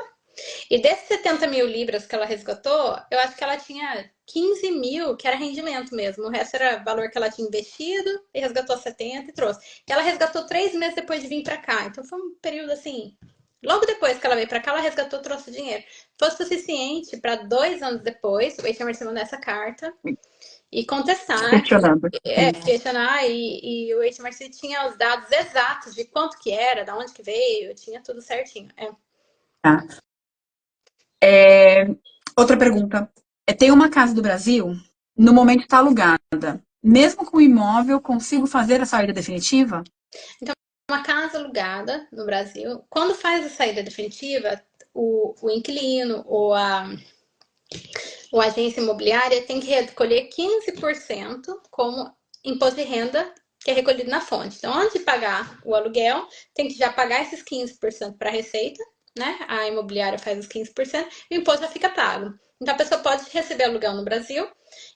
E desses 70 mil libras que ela resgatou, eu acho que ela tinha 15 mil, que era rendimento mesmo. O resto era valor que ela tinha investido e resgatou 70 e trouxe. E ela resgatou 3 meses depois de vir para cá. Então foi um período assim. Logo depois que ela veio para cá, ela resgatou, trouxe dinheiro. Foi suficiente para 2 anos depois, o HMRC mandou essa carta e contestar. Questionar. E o HMRC tinha os dados exatos de quanto que era, de onde que veio, tinha tudo certinho. Tá. Outra pergunta. Tem uma casa do Brasil, no momento está alugada. Mesmo com o imóvel, consigo fazer a saída definitiva? Então, uma casa alugada no Brasil, quando faz a saída definitiva, o inquilino ou a agência imobiliária tem que recolher 15% como imposto de renda que é recolhido na fonte. Então, antes de pagar o aluguel, tem que já pagar esses 15% para a Receita, né? A imobiliária faz os 15% e o imposto já fica pago. Então, a pessoa pode receber aluguel no Brasil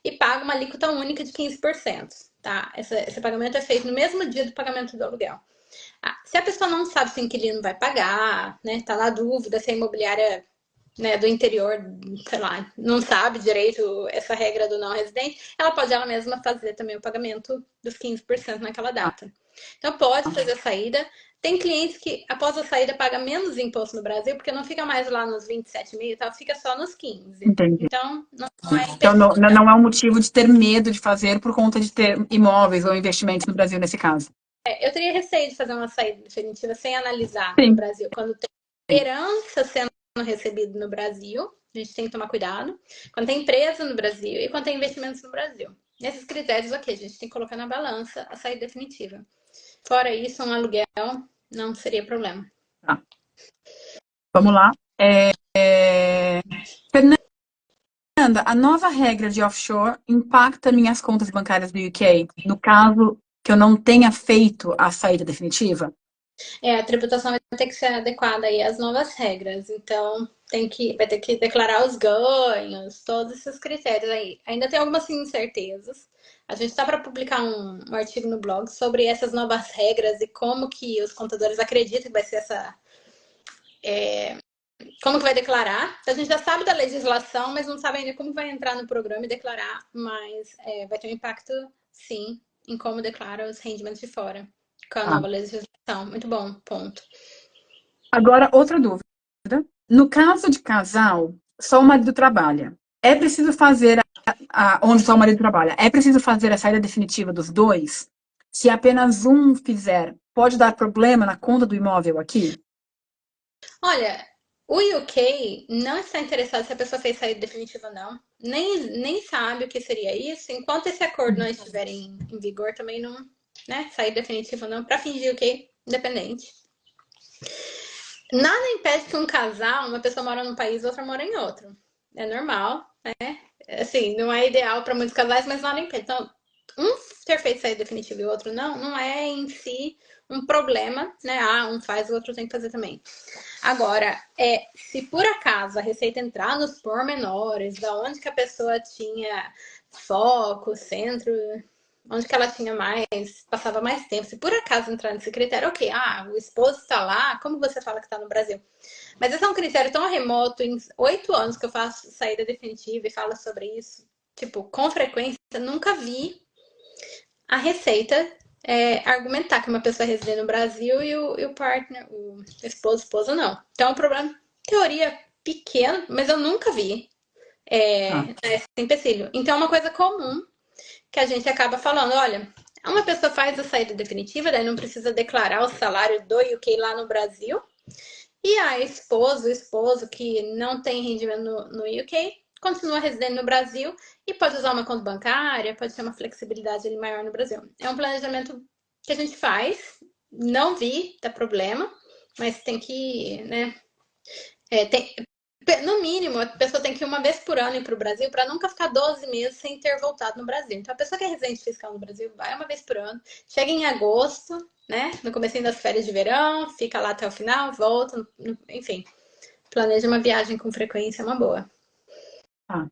e paga uma alíquota única de 15%. Tá? Esse pagamento é feito no mesmo dia do pagamento do aluguel. Se a pessoa não sabe se o inquilino vai pagar, né? Tá na dúvida se a imobiliária, né, do interior, sei lá, não sabe direito essa regra do não residente, ela pode ela mesma fazer também o pagamento dos 15% naquela data. Então, pode fazer a saída. Tem clientes que, após a saída, paga menos imposto no Brasil, porque não fica mais lá nos 27,5, tá? Fica só nos 15. Entendi. Então, não é um motivo de ter medo de fazer por conta de ter imóveis ou investimentos no Brasil, nesse caso. Eu teria receio de fazer uma saída definitiva sem analisar no Brasil. Quando tem herança sendo recebido no Brasil, a gente tem que tomar cuidado. Quando tem empresa no Brasil e quando tem investimentos no Brasil. Nesses critérios, ok, a gente tem que colocar na balança a saída definitiva. Fora isso, um aluguel não seria problema. Tá. Vamos lá. Fernanda, a nova regra de offshore impacta minhas contas bancárias do UK, no caso que eu não tenha feito a saída definitiva? A tributação vai ter que ser adequada aí às novas regras. Então, vai ter que declarar os ganhos, todos esses critérios aí. Ainda tem algumas incertezas. A gente está para publicar um artigo no blog sobre essas novas regras e como que os contadores acreditam que vai ser essa... como que vai declarar. A gente já sabe da legislação, mas não sabe ainda como vai entrar no programa e declarar. Mas vai ter um impacto, sim, em como declara os rendimentos de fora. Com a nova legislação. Muito bom, ponto. Agora, outra dúvida. No caso de casal, só o marido trabalha. É preciso fazer, onde só o marido trabalha, é preciso fazer a saída definitiva dos dois? Se apenas um fizer, pode dar problema na conta do imóvel aqui? Olha, o UK não está interessado se a pessoa fez saída definitiva ou não. Nem sabe o que seria isso. Enquanto esse acordo não estiver em vigor, também não... né? Saída definitiva ou não, para fingir o que independente. Nada impede que um casal, uma pessoa mora num país e outra mora em outro. É normal, né? Assim, não é ideal para muitos casais, mas nada impede. Então, um ter feito saída definitiva e o outro não é em si um problema, né? Um faz, o outro tem que fazer também. Agora, se por acaso a Receita entrar nos pormenores, da onde que a pessoa tinha foco, centro... onde que ela tinha passava mais tempo. Se por acaso entrar nesse critério, ok, o esposo está lá, como você fala que está no Brasil? Mas esse é um critério tão remoto, em 8 anos que eu faço saída definitiva e falo sobre isso, tipo, com frequência, nunca vi a Receita argumentar que uma pessoa reside no Brasil e o partner, o esposa não. Então, é um problema, teoria, pequeno, mas eu nunca vi esse empecilho. Então, é uma coisa comum que a gente acaba falando, olha, uma pessoa faz a saída definitiva, daí não precisa declarar o salário do UK lá no Brasil, E a esposa, o esposo que não tem rendimento no UK, continua residente no Brasil e pode usar uma conta bancária, pode ter uma flexibilidade ali maior no Brasil. É um planejamento que a gente faz, não vi, dá problema, mas tem que, né? No mínimo, a pessoa tem que ir uma vez por ano ir para o Brasil para nunca ficar 12 meses sem ter voltado no Brasil. Então, a pessoa que é residente fiscal no Brasil vai uma vez por ano, chega em agosto, né? No comecinho das férias de verão, fica lá até o final, volta, enfim. Planeja uma viagem com frequência, é uma boa. Tá.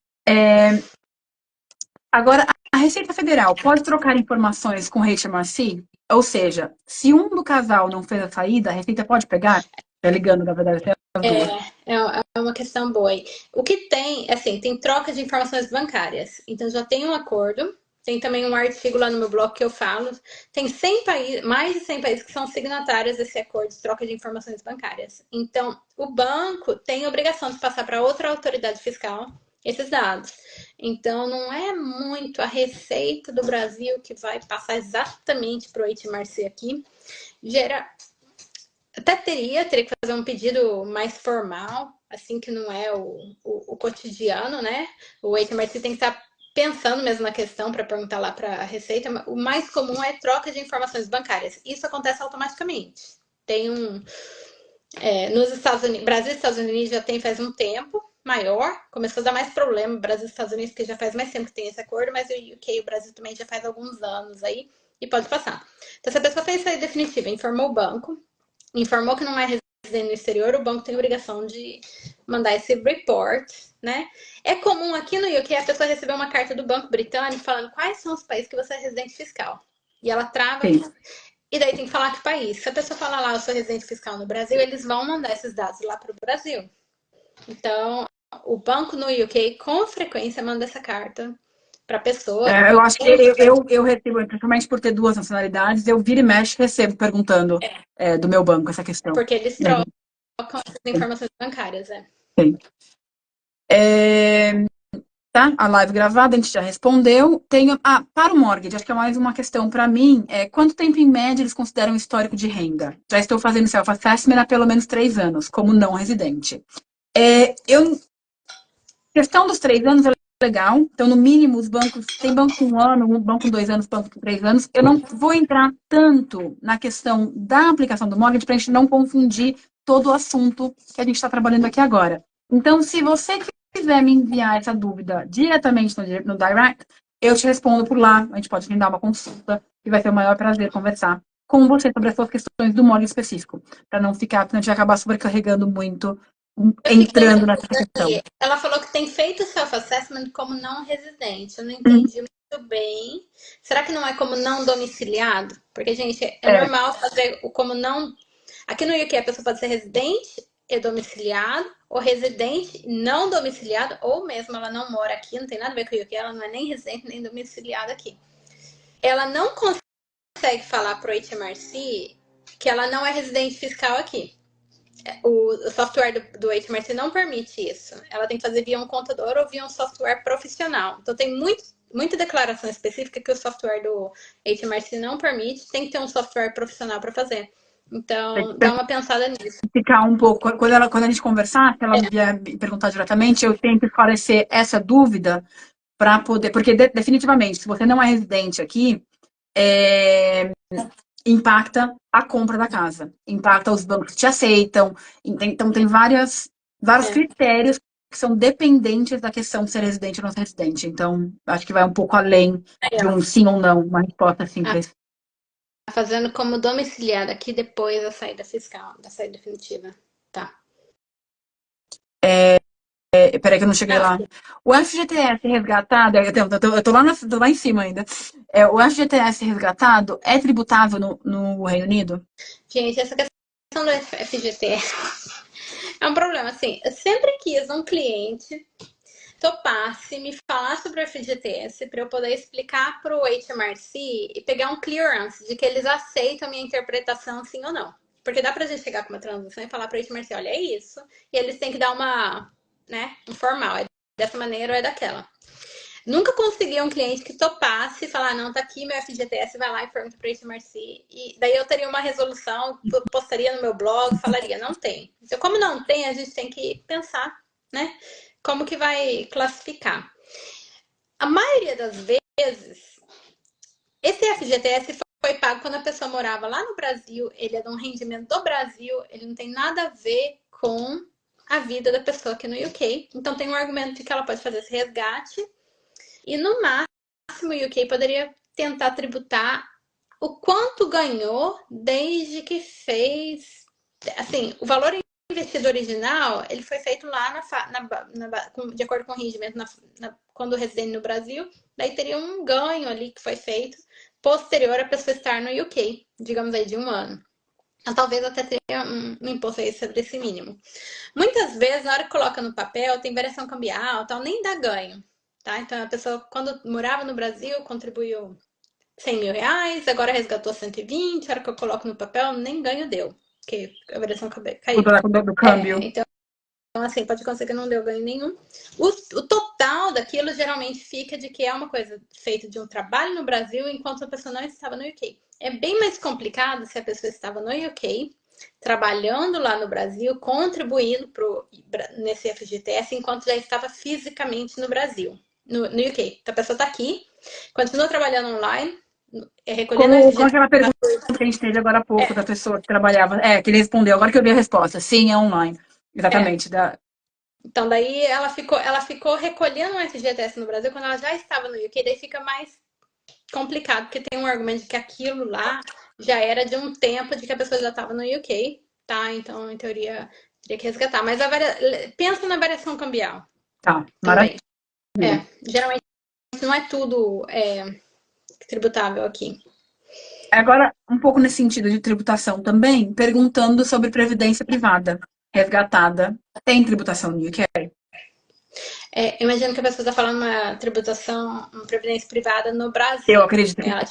Agora, a Receita Federal pode trocar informações com o HMRC? Ou seja, se um do casal não fez a saída, a Receita pode pegar? Tá ligando, na verdade, até as duas. É uma questão boa aí. O que tem, assim, tem troca de informações bancárias. Então, já tem um acordo. Tem também um artigo lá no meu blog que eu falo. Tem 100 países, mais de 100 países que são signatários desse acordo de troca de informações bancárias. Então, o banco tem a obrigação de passar para outra autoridade fiscal esses dados. Então, não é muito a Receita do Brasil que vai passar exatamente para o HMRC aqui. Até teria que fazer um pedido mais formal, assim que não é o cotidiano, né? O HMRC tem que estar pensando mesmo na questão para perguntar lá para a Receita. O mais comum é troca de informações bancárias. Isso acontece automaticamente. Tem nos Estados Unidos, Brasil e Estados Unidos já tem faz um tempo maior, começou a dar mais problema, Brasil e Estados Unidos, porque já faz mais tempo que tem esse acordo, mas o UK e o Brasil também já faz alguns anos aí, e pode passar. Então, se a pessoa fez saída definitiva, informou o banco, informou que não é residente no exterior, o banco tem a obrigação de mandar esse report, né? É comum aqui no UK a pessoa receber uma carta do Banco Britânico falando quais são os países que você é residente fiscal. E ela trava aqui. E daí tem que falar que país. Se a pessoa falar lá, eu sou residente fiscal no Brasil, eles vão mandar esses dados lá para o Brasil. Então, o banco no UK com frequência manda essa carta para a pessoa. Eu acho que eu recebo, principalmente por ter duas nacionalidades, eu vira e mexe recebo perguntando do meu banco essa questão. Porque eles trocam as informações bancárias, Sim. Tá? A live gravada, a gente já respondeu. Para o mortgage, acho que é mais uma questão para mim. Quanto tempo, em média, eles consideram histórico de renda? Já estou fazendo self-assessment há pelo menos 3 anos, como não residente. Questão dos 3 anos é legal. Então, no mínimo, os bancos... Tem banco com 1 ano, um banco com 2 anos, banco com 3 anos. Eu não vou entrar tanto na questão da aplicação do mortgage para a gente não confundir todo o assunto que a gente está trabalhando aqui agora. Então, se você quiser me enviar essa dúvida diretamente no direct, eu te respondo por lá. A gente pode agendar uma consulta e vai ser o maior prazer conversar com você sobre as suas questões do mortgage específico, para não ficar, porque a gente vai acabar sobrecarregando muito, entrando nessa questão. Ela falou que tem feito self-assessment como não residente. Eu não entendi muito bem. Será que não é como não domiciliado? Porque, gente, é normal fazer o como não... Aqui no UK a pessoa pode ser residente e domiciliado, ou residente não domiciliado, ou mesmo ela não mora aqui, não tem nada a ver com o UK, ela não é nem residente nem domiciliada aqui. Ela não consegue falar pro HMRC que ela não é residente fiscal aqui. O software do HMRC não permite isso. Ela tem que fazer via um contador ou via um software profissional. Então, tem muita declaração específica que o software do HMRC não permite. Tem que ter um software profissional para fazer. Então, dá uma pensada nisso. Ficar um pouco... Quando a gente conversar, se ela vier me perguntar diretamente, eu tento esclarecer essa dúvida para poder... Porque, definitivamente, se você não é residente aqui, impacta a compra da casa, impacta os bancos que te aceitam. Então, tem vários critérios que são dependentes da questão de ser residente ou não ser residente. Então, acho que vai um pouco além de um sim ou não, uma resposta simples. Fazendo como domiciliada aqui depois da saída fiscal, da saída definitiva. Tá. Peraí que eu não cheguei lá. O FGTS resgatado, eu tô lá em cima ainda. O FGTS resgatado é tributável no Reino Unido? Gente, essa questão do FGTS é um problema. Assim, eu sempre quis um cliente topasse me falar sobre o FGTS para eu poder explicar para o HMRC e pegar um clearance de que eles aceitam a minha interpretação sim ou não. Porque dá para a gente chegar com uma transação e falar para o HMRC, olha, é isso. E eles têm que dar um formal, é dessa maneira ou é daquela. Nunca consegui um cliente que topasse falar, não, tá aqui meu FGTS, vai lá e pergunta para esse Marci. E daí eu teria uma resolução, postaria no meu blog, falaria, não tem. Então, como não tem, a gente tem que pensar, né? Como que vai classificar. A maioria das vezes, esse FGTS foi pago quando a pessoa morava lá no Brasil, ele é de um rendimento do Brasil, ele não tem nada a ver com a vida da pessoa aqui no UK. Então tem um argumento de que ela pode fazer esse resgate e no máximo o UK poderia tentar tributar o quanto ganhou desde que fez, assim, o valor investido original, ele foi feito lá de acordo com o rendimento quando residente no Brasil, daí teria um ganho ali que foi feito posterior a pessoa estar no UK, digamos aí de um ano. Então, talvez até tenha um imposto aí sobre esse mínimo. Muitas vezes, na hora que coloca no papel, tem variação cambial, tal, nem dá ganho, tá? Então, a pessoa, quando morava no Brasil, contribuiu 100 mil reais, agora resgatou 120, a hora que eu coloco no papel, nem ganho deu, porque a variação caiu. Do câmbio. Então, assim, pode acontecer que não deu ganho nenhum. O total daquilo geralmente fica de que é uma coisa feita de um trabalho no Brasil enquanto a pessoa não estava no UK. É bem mais complicado se a pessoa estava no UK, trabalhando lá no Brasil, contribuindo nesse FGTS enquanto já estava fisicamente no Brasil, no UK. Então a pessoa está aqui, continua trabalhando online, recolhendo Como FGTS. aquela pergunta que a gente teve agora há pouco da pessoa que trabalhava. Que ele respondeu, agora que eu vi a resposta. Sim, é online. Exatamente. Então, daí ela ficou recolhendo um FGTS no Brasil quando ela já estava no UK, daí fica mais complicado, porque tem um argumento de que aquilo lá já era de um tempo de que a pessoa já estava no UK, tá? Então, em teoria, teria que resgatar. Mas pensa na variação cambial. Tá, também. maravilha. Geralmente não é tudo tributável aqui. Agora, um pouco nesse sentido de tributação também, perguntando sobre previdência privada resgatada. Tem tributação no UK? Eu imagino que a pessoa está falando uma tributação, uma previdência privada no Brasil. Eu acredito que ela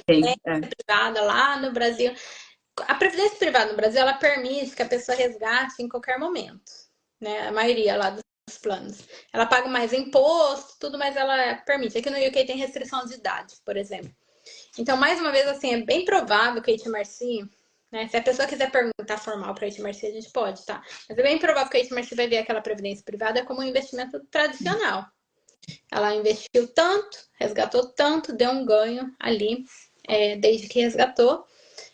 tem. privada lá no Brasil. A previdência privada no Brasil, ela permite que a pessoa resgate em qualquer momento, né? A maioria lá dos planos. Ela paga mais imposto, tudo, mas ela permite. Aqui no UK tem restrição de idade, por exemplo. Então, mais uma vez, assim, é bem provável que a HMRC, né? Se a pessoa quiser perguntar formal para a HMRC, a gente pode, tá? Mas é bem provável que a HMRC vai ver aquela previdência privada como um investimento tradicional. Ela investiu tanto, resgatou tanto, deu um ganho ali, desde que resgatou.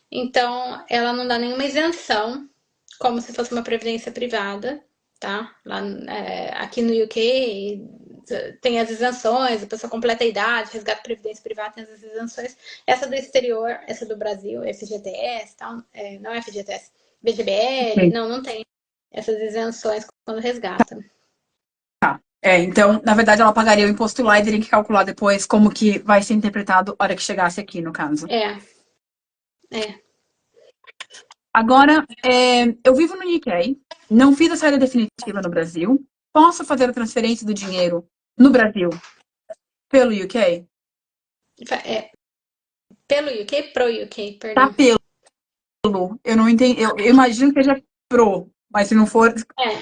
Então, ela não dá nenhuma isenção, como se fosse uma previdência privada, tá? Lá, aqui no UK tem as isenções, a pessoa completa a idade, resgata previdência privada, tem as isenções. Essa do exterior, essa do Brasil, FGTS, tal, não é FGTS, BGBL, não tem essas isenções quando resgata. Tá. Então, na verdade, ela pagaria o imposto lá e teria que calcular depois como que vai ser interpretado a hora que chegasse aqui, no caso. Agora, eu vivo no UK, não fiz a saída definitiva no Brasil. Posso fazer a transferência do dinheiro no Brasil pelo UK? Pelo UK? Pro UK, perdão. Tá pelo. Eu não entendi. Eu imagino que seja pro, mas se não for.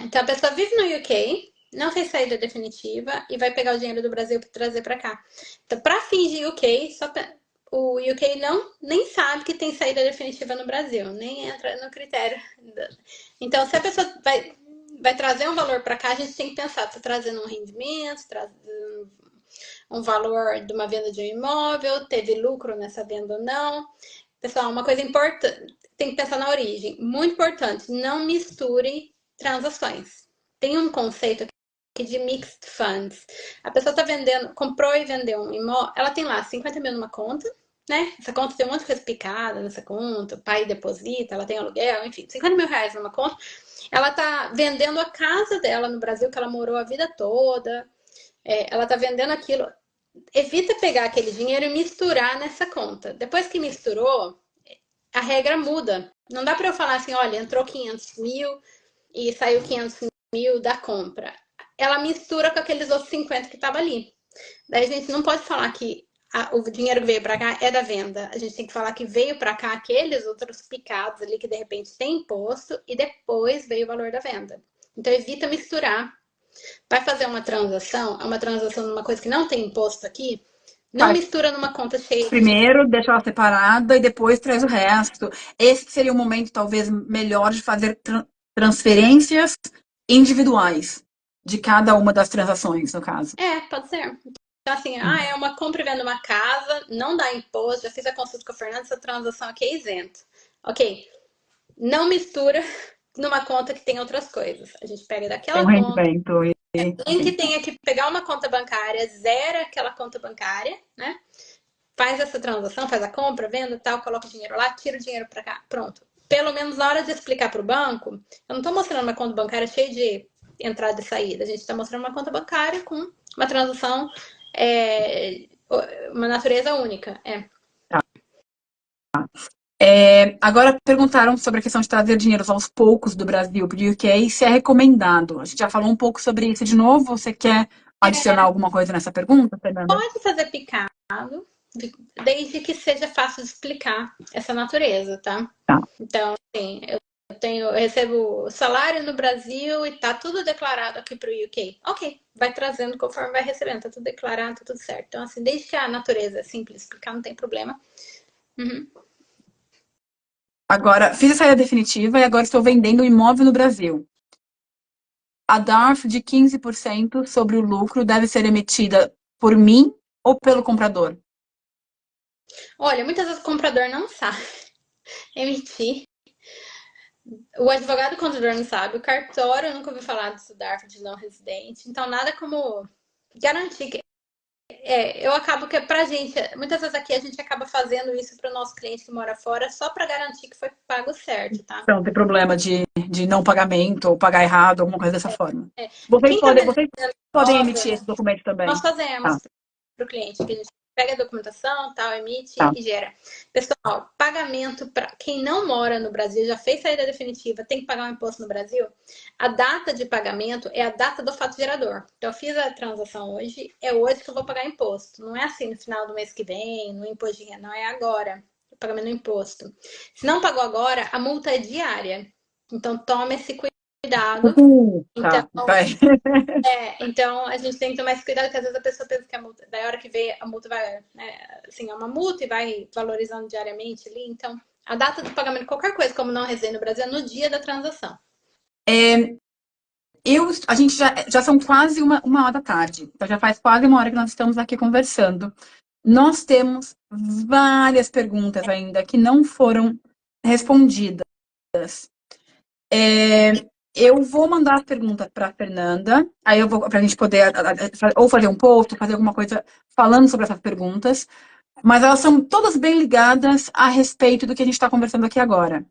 Então a pessoa vive no UK, não fez saída definitiva e vai pegar o dinheiro do Brasil para trazer para cá. Então, para fins de UK, o UK nem sabe que tem saída definitiva no Brasil, nem entra no critério. Então, se a pessoa vai trazer um valor para cá, a gente tem que pensar, está trazendo um rendimento, trazendo um valor de uma venda de um imóvel, teve lucro nessa venda ou não. Pessoal, uma coisa importante, tem que pensar na origem. Muito importante, não misture transações. Tem um conceito aqui de mixed funds. A pessoa está vendendo, comprou e vendeu um imóvel, ela tem lá 50 mil numa conta, né? Essa conta tem um monte de coisa picada nessa conta, o pai deposita, ela tem aluguel, enfim, 50 mil reais numa conta. Ela está vendendo a casa dela no Brasil, que ela morou a vida toda. Ela está vendendo aquilo. Evita pegar aquele dinheiro e misturar nessa conta. Depois que misturou, a regra muda. Não dá para eu falar assim, olha, entrou 500 mil e saiu 500 mil da compra. Ela mistura com aqueles outros 50 que estavam ali. Daí a gente não pode falar que o dinheiro que veio para cá é da venda. A gente tem que falar que veio para cá aqueles outros picados ali que de repente tem imposto e depois veio o valor da venda. Então evita misturar. Vai fazer uma transação, é uma transação numa coisa que não tem imposto aqui, não Faz mistura numa conta cheia de dinheiro. primeiro, deixa ela separada e depois traz o resto. Esse seria o momento, talvez, melhor de fazer transferências individuais de cada uma das transações, no caso. Pode ser. Então, assim, é uma compra e venda uma casa, não dá imposto, já fiz a consulta com a Fernanda, essa transação aqui é isenta. Ok, não mistura numa conta que tem outras coisas. A gente pega Tem um daquela conta, rendimento. tem que tenha que pegar uma conta bancária, zera aquela conta bancária, né? Faz essa transação, faz a compra, venda, tal, coloca o dinheiro lá, tira o dinheiro para cá, pronto. Pelo menos na hora de explicar para o banco, eu não estou mostrando uma conta bancária cheia de entrada e saída, a gente está mostrando uma conta bancária com uma transação, uma natureza única. Agora perguntaram sobre a questão de trazer dinheiro aos poucos do Brasil para o UK e se é recomendado. A gente já falou um pouco sobre isso de novo. Você quer adicionar alguma coisa nessa pergunta, Fernanda? Pode fazer picado, desde que seja fácil de explicar essa natureza, tá? Tá. Então, assim, eu recebo salário no Brasil e tá tudo declarado aqui para o UK. Ok, vai trazendo conforme vai recebendo, tá tudo declarado, tá tudo certo. Então, assim, desde que a natureza é simples de explicar, não tem problema. Uhum. Agora, fiz a saída definitiva e agora estou vendendo um imóvel no Brasil. A DARF de 15% sobre o lucro deve ser emitida por mim ou pelo comprador? Olha, muitas vezes o comprador não sabe emitir. O advogado contador não sabe, o cartório eu nunca ouvi falar do DARF de não residente. Então, nada como garantir que eu acabo que pra gente, muitas vezes aqui a gente acaba fazendo isso para o nosso cliente que mora fora só para garantir que foi pago certo, tá? Não tem problema de não pagamento ou pagar errado, alguma coisa dessa forma. Quem tá Vocês podem emitir esse documento também. Nós fazemos Tá. para o cliente, que a gente pega a documentação, tal, emite Tá. e gera. Pessoal, pagamento para quem não mora no Brasil, já fez saída definitiva, tem que pagar um imposto no Brasil, a data de pagamento é a data do fato gerador. Então, eu fiz a transação hoje, é hoje que eu vou pagar imposto. Não é assim no final do mês que vem, no imposto de renda, não é agora, o pagamento do imposto. Se não pagou agora, a multa é diária. Então, tome esse cuidado. Tá. Então, Vai. então a gente tem que tomar esse cuidado, que às vezes a pessoa pensa que a multa, da hora que vê, a multa vai, né, assim, é uma multa e vai valorizando diariamente ali. Então, a data do pagamento de qualquer coisa, como não residente no Brasil, é no dia da transação. A gente já são quase uma hora da tarde. Então já faz quase uma hora que nós estamos aqui conversando. Nós temos várias perguntas ainda que não foram respondidas. Eu vou mandar as perguntas para a Fernanda, aí eu vou para a gente poder ou fazer um post, ou fazer alguma coisa falando sobre essas perguntas, mas elas são todas bem ligadas a respeito do que a gente está conversando aqui agora.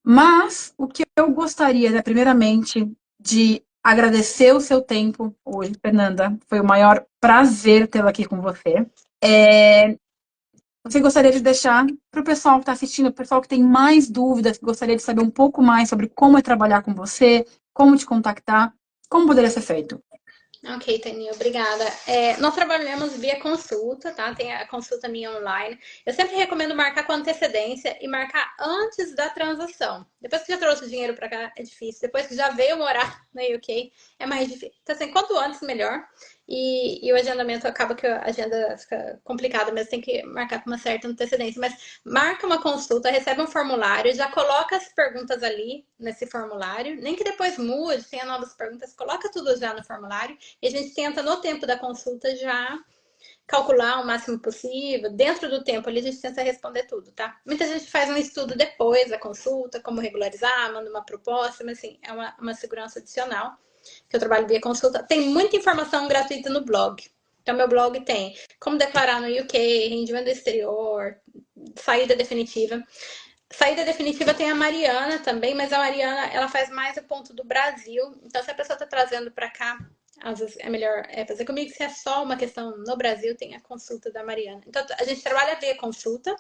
Mas o que eu gostaria, né, primeiramente, de agradecer o seu tempo hoje, Fernanda. Foi o maior prazer tê-la aqui com você. Você gostaria de deixar para o pessoal que está assistindo, o pessoal que tem mais dúvidas, que gostaria de saber um pouco mais sobre como é trabalhar com você, como te contactar, como poderia ser feito? Ok, Tânia, obrigada. Nós trabalhamos via consulta, tá? Tem a consulta minha online. Eu sempre recomendo marcar com antecedência e marcar antes da transação. Depois que já trouxe o dinheiro para cá, é difícil. Depois que já veio morar na UK, é mais difícil. Então, assim, quanto antes, melhor. E o agendamento acaba que a agenda fica complicada, mas tem que marcar com uma certa antecedência. Mas marca uma consulta, recebe um formulário, já coloca as perguntas ali nesse formulário. Nem que depois mude, tenha novas perguntas, coloca tudo já no formulário. E a gente tenta, no tempo da consulta, já calcular o máximo possível. Dentro do tempo ali, a gente tenta responder tudo, tá? Muita gente faz um estudo depois da consulta, como regularizar, manda uma proposta, mas assim, é uma segurança adicional, que eu trabalho via consulta. Tem muita informação gratuita no blog. Então, meu blog tem como declarar no UK, rendimento do exterior, saída definitiva. Saída definitiva tem a Mariana também, mas a Mariana, ela faz mais o ponto do Brasil. Então, se a pessoa está trazendo para cá, às vezes é melhor fazer comigo. Se é só uma questão no Brasil, tem a consulta da Mariana. Então, a gente trabalha via consulta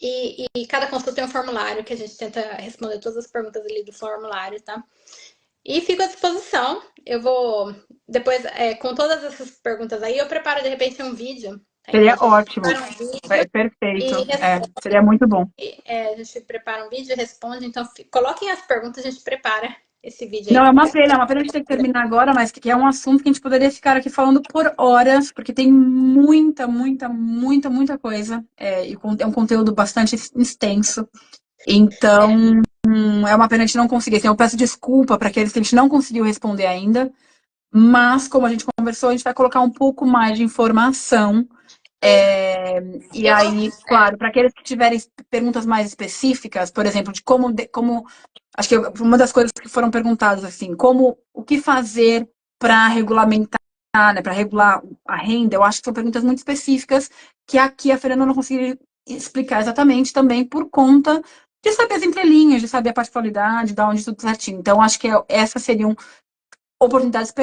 e cada consulta tem um formulário que a gente tenta responder todas as perguntas ali do formulário, tá? E fico à disposição. Eu vou, depois, com todas essas perguntas aí, eu preparo de repente um vídeo. Seria ótimo. Perfeito. Seria muito bom. A gente prepara um vídeo, responde. Então, coloquem as perguntas, a gente prepara esse vídeo aí. Não, é uma pena a gente ter que terminar agora, mas que é um assunto que a gente poderia ficar aqui falando por horas, porque tem muita coisa. É um conteúdo bastante extenso. Então, é uma pena a gente não conseguir. Assim, eu peço desculpa para aqueles que a gente não conseguiu responder ainda, mas como a gente conversou, a gente vai colocar um pouco mais de informação. E aí, claro, para aqueles que tiverem perguntas mais específicas, por exemplo, de como acho que uma das coisas que foram perguntadas assim, o que fazer para regulamentar, né, para regular a renda, eu acho que são perguntas muito específicas que aqui a Fernanda não conseguiu explicar exatamente também por conta de saber as entrelinhas, de saber a particularidade, de onde tudo certinho. Então, acho que essas seriam oportunidades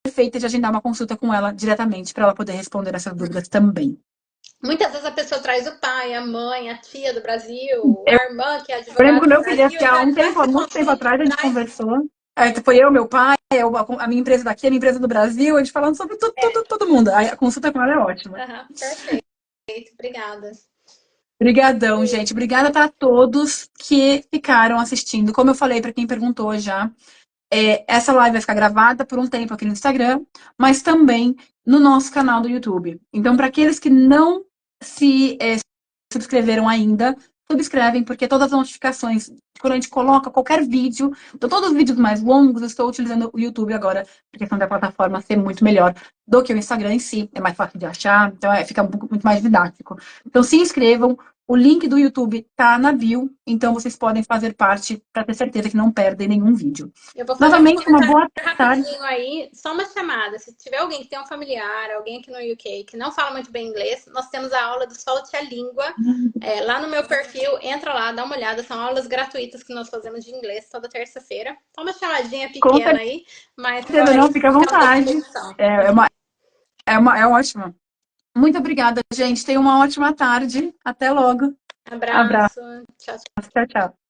perfeitas de agendar uma consulta com ela diretamente para ela poder responder essas dúvidas também. Muitas vezes a pessoa traz o pai, a mãe, a tia do Brasil, a irmã que é Eu lembro advogada quando do eu fiz Brasil, que há há muito tempo atrás, a gente conversou. Aí foi eu, meu pai, a minha empresa daqui, a minha empresa do Brasil, a gente falando sobre todo mundo. Aí a consulta com ela é ótima. Perfeito, obrigada. Obrigadão, gente. Obrigada para todos que ficaram assistindo. Como eu falei para quem perguntou já, essa live vai ficar gravada por um tempo aqui no Instagram, mas também no nosso canal do YouTube. Então, para aqueles que não se subscreveram ainda, subscrevem, porque todas as notificações, quando a gente coloca qualquer vídeo, então todos os vídeos mais longos, eu estou utilizando o YouTube agora, por questão da plataforma ser muito melhor do que o Instagram em si, é mais fácil de achar, então fica muito mais didático. Então se inscrevam, o link do YouTube tá na bio, então vocês podem fazer parte para ter certeza que não perdem nenhum vídeo. Eu vou fazer Novamente, uma boa tarde. rapidinho aí, só uma chamada. Se tiver alguém que tem um familiar, alguém aqui no UK que não fala muito bem inglês, nós temos a aula do Solte a Língua. Lá no meu perfil, entra lá, dá uma olhada. São aulas gratuitas que nós fazemos de inglês toda terça-feira. Só uma chamadinha pequena aí, mas não, fica à vontade. É ótima. Muito obrigada, gente. Tenha uma ótima tarde. Até logo. Abraço. Tchau, tchau. Tchau, tchau.